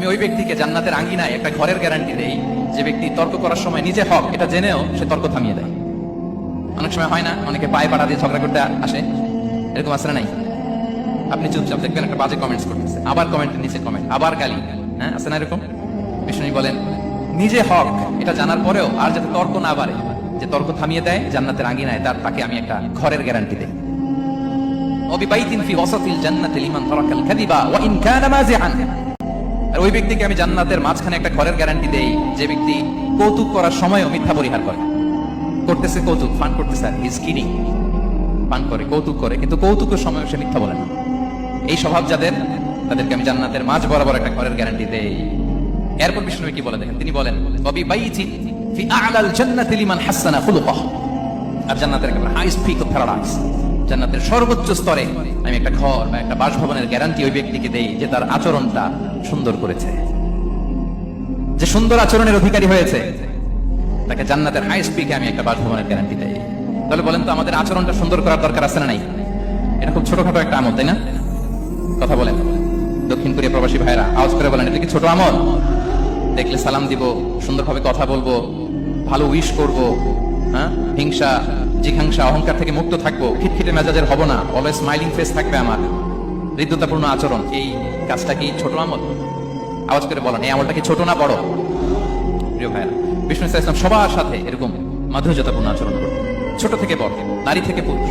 আমি ওই ব্যক্তিকে জান্নাতের আঙ্গিনায় একটা ঘরের গ্যারান্টি দেই যে ব্যক্তি তর্ক করার সময় নিজে হক এটা জেনেও সে তর্ক থামিয়ে দেয়। অনেক সময় হয় না, অনেকে পায়ে পাড়া দিয়ে ঝগড়া করতে আসে, এরকম আসলে নাই? আপনি চুপচাপ দেখবেন একটা বাজে কমেন্টস করতেছে, আবার কমেন্টের নিচে কমেন্ট, আবার গালি, হ্যাঁ আছে না এরকম? বিষ্ণু বলেন নিজে হক এটা জানার পরেও আর যাতে তর্ক না বাড়ে, যে তর্ক থামিয়ে দেয় জান্নাতের আঙ্গিনায় তাকে আমি একটা ঘরের গ্যারান্টি দেই। ওবিবাইতিন ফি ওয়াসাতিল জান্নাতি লিমান তারাকাল কাযিবা ওয়া ইন কানা মাযিআন। আর ওই ব্যক্তিকে আমি জান্নাতের মাঝখানে একটা ঘরের গ্যারান্টি দেই যে ব্যক্তি কৌতুক করার সময়ও মিথ্যা পরিহার করে। করতেছে কৌতুক, ফান করতেছে, আর ইজ কিডিং, ফান করে, কৌতুক করে, কিন্তু কৌতুকের সময় সে মিথ্যা বলে না। এই স্বভাব যাদের, তাদেরকে আমি জান্নাতের মাঝ বরাবর একটা ঘরের গ্যারান্টি দেই। এরপর বিষ্ণু কি বলে দেখেন, তিনি বলেন ওবিবাইতিন ফি আ'লাল জান্নাতি লিমান হাসানা খুলুকাহু। আর জান্নাতের একেবারে হাইস্ট পিক অফ প্যারাডাইস, জান্নাতের সর্বোচ্চ স্তরে আমি একটা ঘর বা একটা বাসভবনের গ্যারান্টি ওই ব্যক্তিকে দেই যে তার আচরণটা সুন্দর করেছে, যে সুন্দর আচরণের অধিকারী হয়েছে, তাকে জান্নাতের হাইস্ট পিকে আমি একটা বাসভবনের গ্যারান্টি দেই। তাহলে বলেন তো আমাদের আচরণটা সুন্দর করার দরকার আছে না নাই? এটা খুব ছোটখাটো একটা আমল, তাই না? কথা বলেন দক্ষিণ কোরিয়া প্রবাসী ভাইরা, আওয়াজ করে বলেন এটা কি ছোট আমল? দেখলে সালাম দিব, সুন্দরভাবে কথা বলবো, ভালো উইশ করব, হ্যাঁ, হিংসা জিঘাংসা অহংকার থেকে মুক্ত থাকবো, খিটখিটে মেজাজের হব না, অলওয়েজ স্মাইলিং ফেস থাকবে আমার, হৃদ্যতাপূর্ণ আচরণ। এই কাজটা কি ছোট আমল? আওয়াজ করে বলেন এই আমলটা কি ছোট না বড়? প্রিয় ভাইরা, বিষ্ণু ইসলাম সবার সাথে এরকম মাধুর্যতাপূর্ণ আচরণ করতেন, ছোট থেকে বড়, নারী থেকে পুরুষ,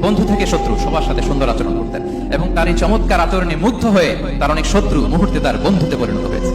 বন্ধু থেকে শত্রু, সবার সাথে সুন্দর আচরণ করতেন। এবং তার এই চমৎকার আচরণে মুগ্ধ হয়ে তার অনেক শত্রু মুহূর্তে তার বন্ধুতে পরিণত হয়েছে।